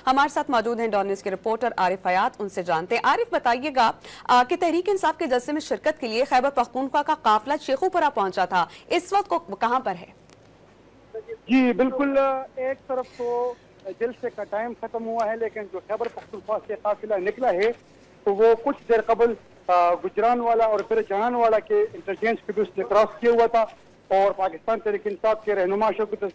हमारे साथ मौजूद हैं डॉन न्यूज़ के रिपोर्टर आरिफ हयात, उनसे जानते हैं। आरिफ, बताइएगा कि तहरीक इंसाफ के जलसे में शिरकत के लिए खैबर पख्तूनख्वा का काफिला शेखुपुरा पहुंचा था, इस वक्त को कहां पर है? जी बिल्कुल, एक तरफ तो जलसे का टाइम खत्म हुआ है, लेकिन जो खैबर पख्तूनख्वा से काफिला निकला है तो वो कुछ देर कबल गुजरानवाला और फिर जहानवाला के इंटरचेंज पे भी उसने क्रॉस किया हुआ था और पाकिस्तान तहरीक इंसाफ के रहनुमा शौकत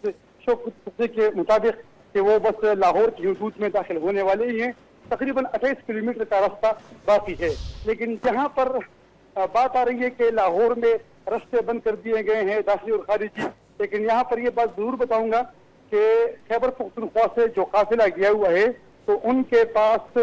के मुताबिक कि वो बस लाहौर की हदूद में दाखिल होने वाले ही हैं। तकरीबन 28 किलोमीटर का रास्ता बाकी है, लेकिन जहाँ पर बात आ रही है कि लाहौर में रास्ते बंद कर दिए गए हैं दाखिली और खारिजी, लेकिन यहाँ पर ये बात जरूर बताऊंगा कि खैबर पख्तूनख्वा से जो काफिला गया हुआ है तो उनके पास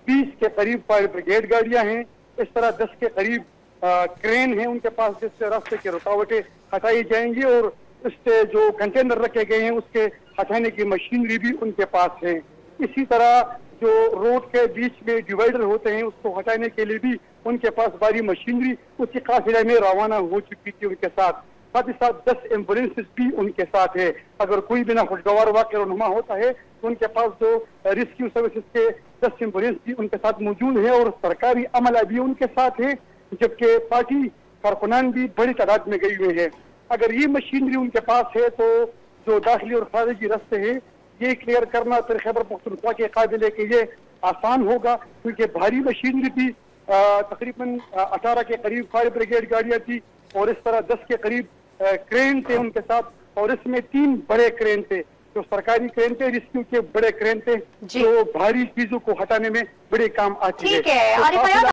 20 के करीब फायर ब्रिगेड गाड़ियां हैं, इस तरह 10 के करीब क्रेन है उनके पास, जिससे रास्ते की रुकावटें हटाई जाएंगी और उससे जो कंटेनर रखे गए हैं उसके हटाने की मशीनरी भी उनके पास है। इसी तरह जो रोड के बीच में डिवाइडर होते हैं उसको हटाने के लिए भी उनके पास भारी मशीनरी उसी काफिले में रवाना हो चुकी थी उनके साथ ही साथ 10 एम्बुलेंसेस भी उनके साथ है। अगर कोई भी नाखुशगवार वाक़या रहनुमा होता है तो उनके पास जो रेस्क्यू सर्विसेज के 10 एम्बुलेंस भी उनके साथ मौजूद है और सरकारी अमला भी उनके साथ है, जबकि पार्टी कारकुनान भी बड़ी तादाद में गई हुए हैं। अगर ये मशीनरी उनके पास है तो जो दाखिली और खारिजी रास्ते हैं ये क्लियर करना फिर खैबर पख्तूनख्वा के काबिल है कि ये आसान होगा, क्योंकि भारी मशीनरी भी तकरीबन 18 के करीब फायर ब्रिगेड गाड़ियां थी और इस तरह 10 के करीब क्रेन थे उनके साथ, और इसमें 3 बड़े क्रेन थे जो सरकारी क्रेन थे, रेस्क्यू के बड़े क्रेन थे जो भारी चीजों को हटाने में बड़े काम आती है।